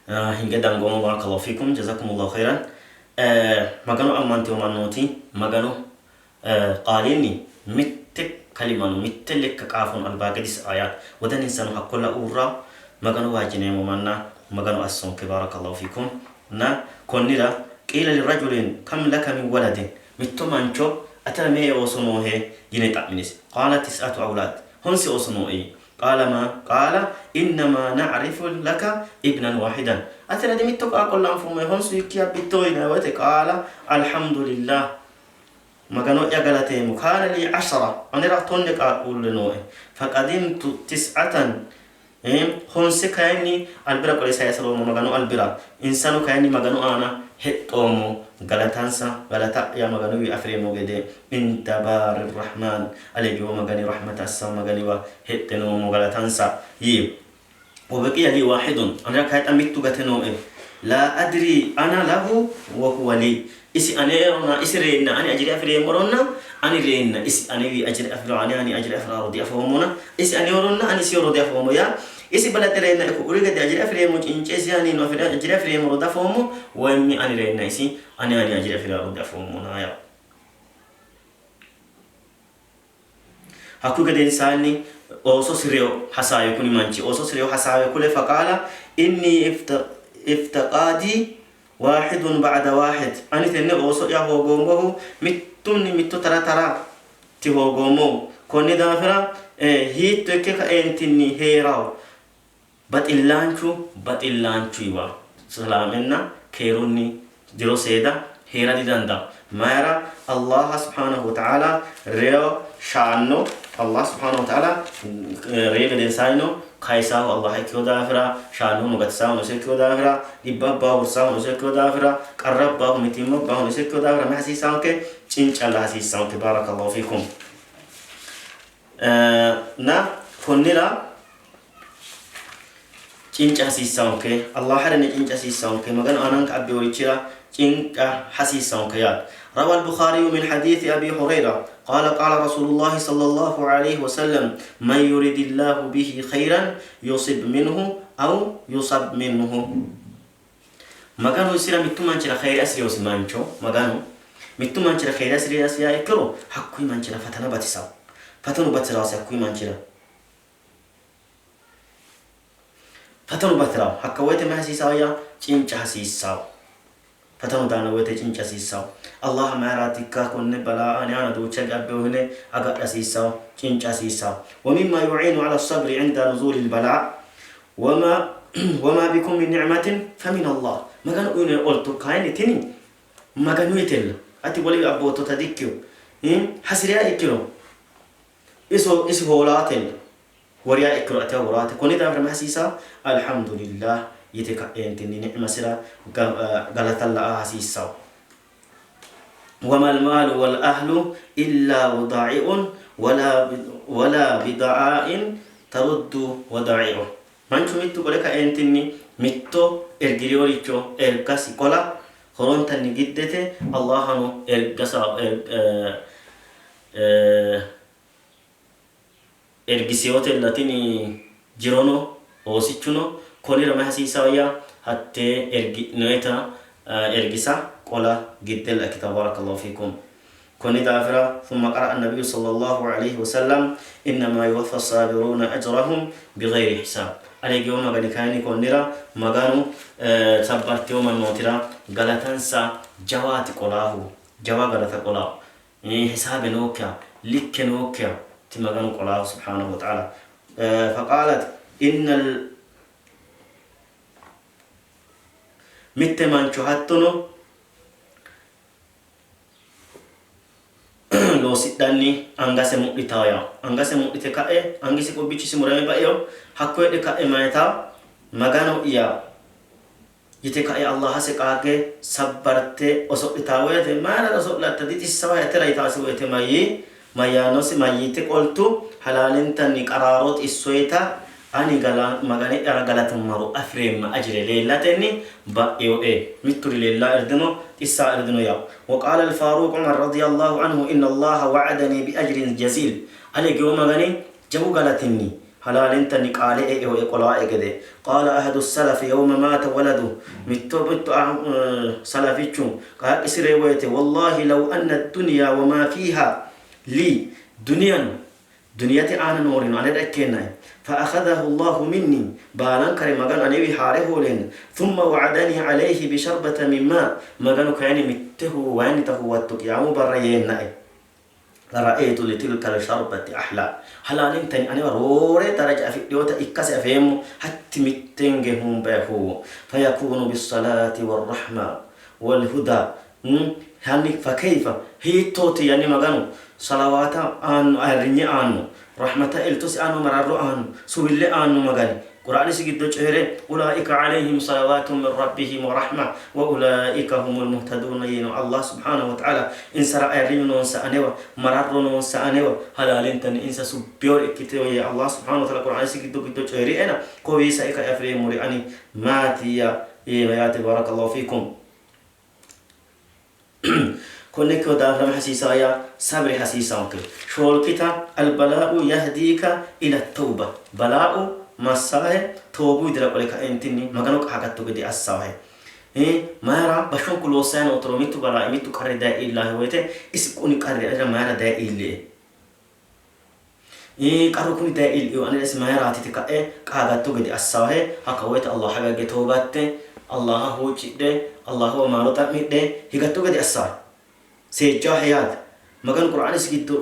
هنقدر نقوم بارك الله فيكم جزاكم الله خيرا. مغانو أمانتي ومانوتي مغانو قاليني متك كلمة متلك كافون الباقي ديس آيات ودن إنسان حقول أورا مغانو واجني ومانا مغانو أسون بارك الله فيكم. نا كونيرا قيل للرجل كم لك من ولد متو مانشو أتلا مي أوسنوه جنيت أمنيس قال 9 أولاد هنسي أوسنوه قال إنما نعرف لك ابنا واحدا أتلا دي متو أقول لهم فما هنسي كيا بيتوينا قال الحمد لله مغانو يغلتي مكان لي 10 أنا رأتونك أقول لنوه فقدمت 9 هنسي كايني البرا قولي سيسلو مغانو البرا إنسانو كايني مغانو أنا هتومو غلطانسا غلطا يا مغانو أفريمو جدي انت بار الرحمن أليجو مغاني رحمة السا مغاني وهتنو غلطانسا وبقي لي واحد أنا كايت أميتو غتنو لا أدري أنا له وهو لي إسي أنا رونا إسي رينا أنا أجري أفريمو رونا أنا رينا إسي أنا أجري أفريمو أنا أجري أفريمو رضي أفهمونا إسي أنا رونا أنا سيو رضي أفهمو يا إسي بلا ترينا إكو أريد أجري أفريمو إنجيز يعني نو أجري أفريمو رضي أفهمو وإمي أنا رينا إسي أنا أجري أفريمو رضي أفهمونا يا هكو قد إنساني أوسو سريو حسايو كوني مانشي أوسو سريو حسايو كله فقال إني افتقادي واحد بعد واحد أنا تني أوسو يا هو قومه متوني متو ترى تهو قومه كوني دافرا هي تكك أنتني هيراو بات إلانشو يوا سلامنا كيروني جرو سيدا هيرا دي داندا مايرا الله سبحانه وتعالى ريو شانو الله سبحانه وتعالى ريو دينساينو خايساو الله كيو دافرا شانو مغتساو نسيكيو دافرا إباباو ورساو نسيكيو دافرا قرباو متيمباو نسيكيو دافرا محسيساو كي چنچ الله حسيساو بارك الله فيكم. نا فنرا چنچ حسيساو كي الله حرني چنچ حسيساو كي مغن آنانك أبي وريچرا چنچ حسيساو كي روى البخاري من حديث أبي هريرة قال رسول الله صلى الله عليه وسلم من يريد الله به خيرا يصب منه أو يصب منه مغانو يسيرا متو مانچرا خير أسري وسمانچو مغانو متو مانچرا خير أسري يكرو حقوي مانچرا فتنا باتساو فتنو باتراو حقوي مانچرا فتنو باتراو حقويت ما حسيساو يا چنچ حسيساو فتنو دانا ويتي چنچ حسيساو الله ما راتك كن بلا أنا دوتشك أبوهن أقعد أسيساو چنچ أسيساو ومما يعين على الصبر عند نزول البلاء وما بكم من نعمة فمن الله ما كانوا يقولوا كاين تني ما كانوا يتل أتي ولي أبو تتذكر حسريا يكلو إسو هولاتل وريا يكلو أتى ورات كوني دافر محسيسا الحمد لله يتك أنتني نعمة سرا غلط الله حسيساو وما المال والأهل إلا وضائع ولا بدعاء ترد ودائع من شو ميتو بلك أنتني ميتو إرجيوريتشو إركاسي كولا خرون تاني جدته الله نو إركاسا إرجسيوت اللاتيني جيرونو أو سيتشونو كوني رمحسي سويا حتى نويتا إرجسا قولا جدل الكتاب بارك الله فيكم. كوني دافرا ثم قرأ النبي صلى الله عليه وسلم إنما يوفى الصابرون أجرهم بغير حساب. عليك يوم غني كاني كونيرا مغانو صبرت يوم النوترا غلطانسا جوات قولاه جوا غلط قولاه حساب نوكا لك نوكا تمغانو قولاه سبحانه وتعالى. فقالت إن متمان شهدتنو لو سيداني أنغاسي مؤلتايا أنغاسي مؤلتكاء أنغاسي قبيتشي سمرامي بأيو حقوة لكاء مايتا مغانو إيا يتكاء الله سيكاكي صبرت أسؤلتاوية مانا أسؤلتا دي تسوا يترى يتاسوية مايانوسي مايتي قلتو حلالنتني قراروت إسويتا أني مغاني أرغلت مرو أفريم أجري ليلتني بأيو متر ليلة أردنو تسا أردنو ياو. وقال الفاروق عمر رضي الله عنه إن الله وعدني بأجر جزيل عليك يوم مغاني جو غلطني حلال انت نقال ايه ويقولا كده. قال أحد السلف يوم مات ولده متوبت سلفيتشم قال اسري ويتي والله لو أن الدنيا وما فيها لي دنيتي أنا نور على الأكينا فأخذه الله مني بالان كريم مغان أنيوي حاره لين ثم وعدني عليه بشربة من ماء مغانو كياني مته واني تهوتك يا مبريين نائي رأيت لتلك الشربة أحلى حلال انتني أنا روري درجة في ديوتا إكاس أفهم حتى متنجهم بهو فيكون بالصلاة والرحمة والهدى يعني فكيف هي توتي يعني مغانو صلوات آنو أرني آنو رحمة إلتوس آنو مرارو آنو سويل آنو مغاني قرآن سيجدو جهره أولئك عليهم صلوات من ربهم ورحمة وأولئك هم المهتدون ين الله سبحانه وتعالى إن سرع رينون سأنوا مرارون سأنوا هلا لنتن إن سبيور كتير يا الله سبحانه وتعالى قرآن سيجدو جهره أنا كويس إيك أفريم مرياني ماتيا يا بارك الله فيكم كونك ودافع حسيسا يا صبر حسيسا شول كتا البلاء يهديك إلى التوبة بلاء مساه توبو يدرك لك أنتني مغانوك حاجات تقدي أساه ما يرى بشون كل وسائل أوتوميتو بلاء ميتو كاري دا إله ويته إسكوني كاري أجا ما يرى دا إله كارو كوني دا إله وأنا اسم ما يرى تتكا حاجات تقدي أساه هكويت الله حاجة توبات الله هو جد الله هو مالو تأمين ده هيك تقدي أساه سيجا حيات مغان قرآن سكتو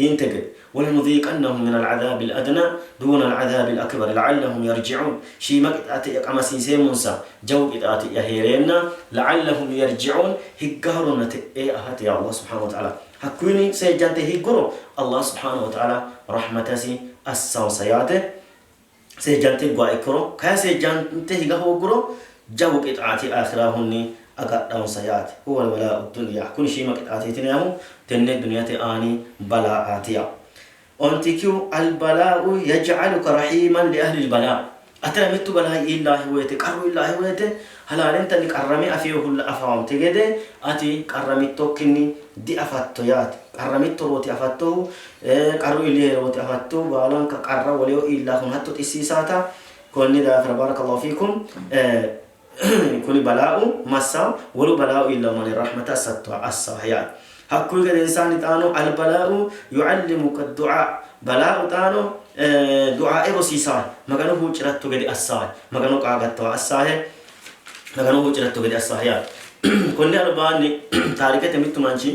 ينتقد ولنذيقنهم من العذاب الأدنى دون العذاب الأكبر لعلهم يرجعون شي ما قطعت يقمسين سيمونسا جو قطعت يهيرينا لعلهم يرجعون هيقهرون أهات يا الله سبحانه وتعالى حكويني سيجانت هيقروا الله سبحانه وتعالى رحمتسي السوسيات سيجانت قوائكرو كا سيجانت هيقهروا جو قطعت آخرهن أقدام سيات هو الولاء الدنيا كل شيء ما قطعتي تنامو تن الدنيا تاني بلاءاتيا أنتكيو البلاء يجعلك رحيما لأهل البلاء أترى متو بلاء الله ويته كرو الله ويته هلا أنت اللي كرمي أفيه ولا أفهم تجده أتي كرمي توكني دي أفتويات كرمي توروتي أفتو كرو إليه روتي أفتو بالان كرو وليو إلا هم هتو تسيساتا كوني دا بارك الله فيكم كل بلاء مسا ولو بلاء إلا من الرحمة ستوى الصحيات هكذا الإنسان تانو البلاء يعلمك الدعاء بلاء تانو دعاء رسيسان مغانو هو جراتو قد الصحي مغانو قاقتوا الصحي مغانو هو جراتو قد الصحيات كل ألباني تاريخة ميتو مانشي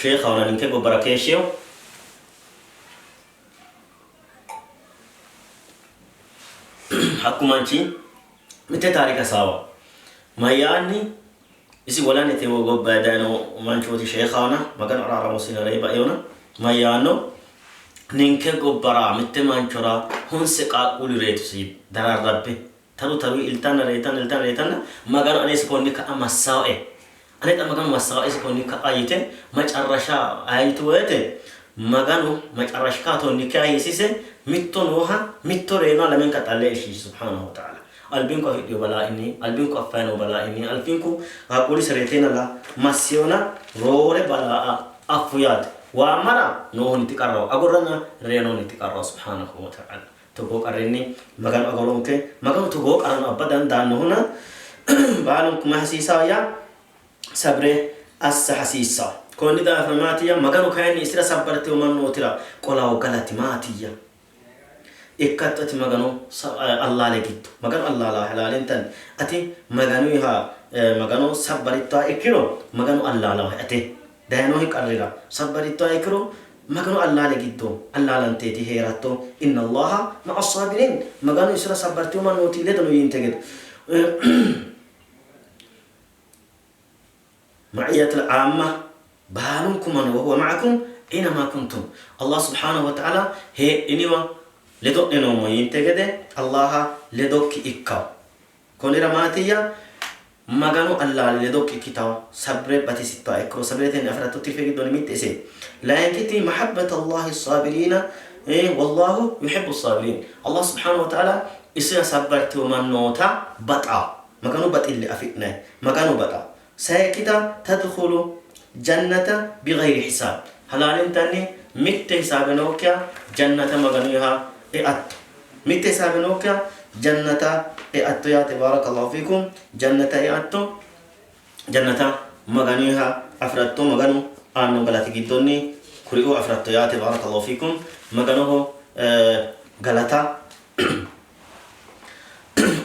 شيخ أولا ننكي ببركيشيو حكو مانشي متى تاريخ سوا ما يعني isi wala ne tewo go badano manchoti sheikhana magan ara musina reba yona mayano ninke go bara mitte manchora honse qaquli reetu si darar rabbe taru iltana retan magan anes konni ka amasae anet magan masae is konni ka ayite macharasha ayitu wete maganu macharashka to nikai sise mitto noha mitto rena lamen ka talle shi subhanahu wa ta'ala albinku afidio bala ini albinku afano bala ini albinku aquli saretina la masiona rore bala afuyat wa mara no nitikarro agorana reno nitikarro subhanahu wa ta'ala to go qarrini magan agoronke magan to go qarana abadan danuna balum kuma hasisa ya sabre as hasisa konni da famatiya maganu kayni isra sabarti man notira qola o galati matiya إكتت مغانو الله لقيت مغانو الله لا حلال انتن أتي مغانوها مغانو صبرتا إكرو مغانو الله لا أتي دهنو هيك أرجع صبرتا إكرو مغانو الله لقيتو الله لنتي هيراتو إن الله مع الصابرين مغانو يسرا صبرتو ما نوتي لدنو ينتجد معية العامة بانكم وهو معكم أينما كنتم الله سبحانه وتعالى هي إنيوا لدو إنه ينتجده الله لدوك إكاو كوني رماتيا مغانو الله لدوك إكتاو صبر باتيسيتو إكرو صبرتين أفراتو تلفيق دون ميتسي لا ينكتي محبة الله الصابرين والله يحب الصابرين الله سبحانه وتعالى إسيا صبرتو من نوتا بطع مغانو بط اللي أفقنا مغانو بطع سيكتا تدخل جنة بغير حساب هلالين تاني مت حسابنوكيا جنة مغنيها إئت مت حسابنوكيا جنة إئت يا تبارك الله فيكم جنة إئت جنة مغنيها أفرطو مغنو آنو غلطي جدوني كريو أفرطو يا تبارك الله فيكم مغنوه غلطة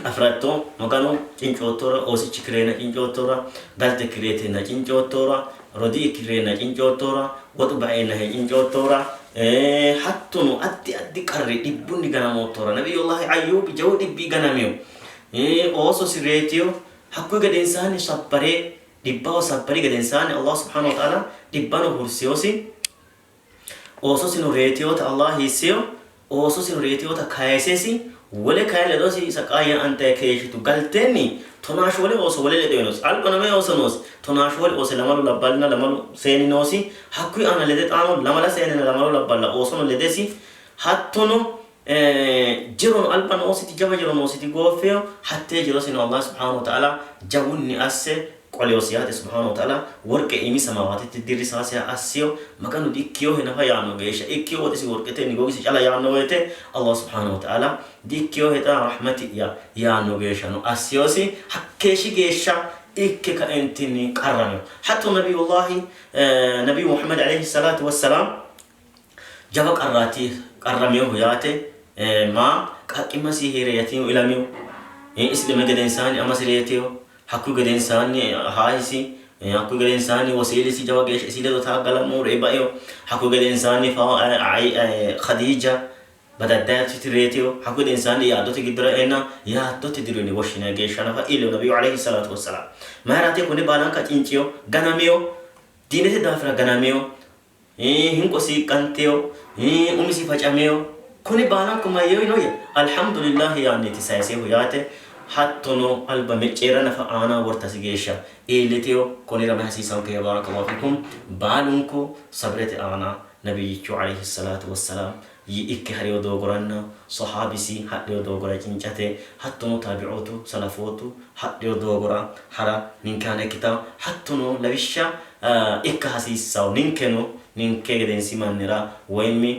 أفرطو مغنو إنجوتورا أوسي كرينا إنجوتورا غلطة كريتنا إنجوتورا ردي كرينا إنجوتورا وطبعينا إنجوتورا حتى نو أدي قرر إبني غنموتورا نبي الله أيوب جود إبي غنميو أوسو سيريتيو حقو قد إنسان صبري دباو صبري قد إنسان الله سبحانه وتعالى دبانو هرسيوسي أوسو سينو ريتيو تا الله هيسيو أوسو سينو ريتيو تا كايسيسي ولا كاي لدوسي سقايا أنت كيشتو قلتني تناش ولا أوسو ولا لدينوس ألبنا ما أوسنوس تناش ولا أوسو لمالو لبالنا لمالو سيني نوسي حقو أنا لديت آنو لمالا سيني لمالو لبالنا أوسنو لديسي حتى جرون ألبنا أوسي تجاب جرون أوسي تقوفيو حتى جروسينو الله سبحانه وتعالى جاوني أسي قولي وسيات سبحانه وتعالى ورك إيمي سماوات تدير ساسيا أسيو مكانو دي كيو هنا فيانو جيش إكيو وتسي وركتين نقولي على يانو ويته الله سبحانه وتعالى دي كيو هتا رحمتي يا يانو جيشانو أسيوسي حكيشي جيشا إكي كأنتني كرمو حتى نبي الله نبي محمد عليه الصلاة والسلام جابك أراتي كرميو هياته ما كاكي سيهيرياتيو إلاميو إسلام قد إنساني أما سيرياتيو حكو قد إنساني هايسي حكو قد إنساني وسيلسي جوا جيش سيلة تاقلا مور إبايو حكو قد إنساني خديجة بدأت تريتيو حكو قد إنساني يادو تقدر إنا يادو تدروني وشنا جيشنا فإلو نبي عليه الصلاة والسلام ما راتي كوني بالان كاتينتيو غناميو دينة دافرا غناميو هنكو سي كانتيو أمي سي فاجاميو كوني بالان كما يوينويا الحمد لله يعني تسايسي هياته حتى نو قلب مجيرنا فأنا ورتسجيشا إلتيو كوني رمى حسيسان كي بارك الله فيكم بالونكو صبرت أنا نبي عليه الصلاة والسلام يك هريو دوغرانا صحابي سي هريو دوغرا جنجته حتى نو تابعوتو سلفوتو هريو دوغرا حرا من كان كتاب حتى نو لبشا إك حسيساو نينكنو نينكي جدين سيمان نرا ويمي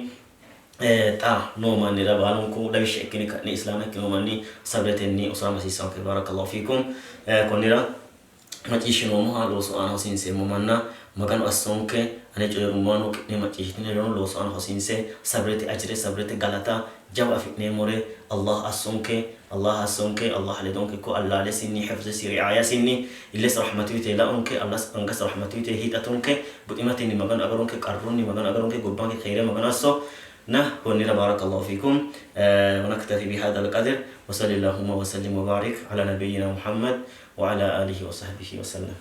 تا نوما نرى بالونكو لا يشكني كأني إسلامك نوماني صبرتني أسرة مسيسانك بارك الله فيكم كونيرا ما تيجي نومها لو سؤال حسين سي ممنا مكان أسونك أنا جاي رومانو كني ما تيجي نيرون لو سؤال حسين سي صبرت أجر صبرت غلطة جوا فيني موري الله أسونك الله أسونك الله لدونك كو الله لسني حفظ سيري عيا سني إلا رحمته تلا أنك الله أنك رحمته تهيت أتونك بديمتني مكان أجرونك كاروني مكان أجرونك قبانك خير مكان أسو ونرى بارك الله فيكم ونكتفي بهذا القدر وصلى اللهم وسلم وبارك على نبينا محمد وعلى آله وصحبه وسلم.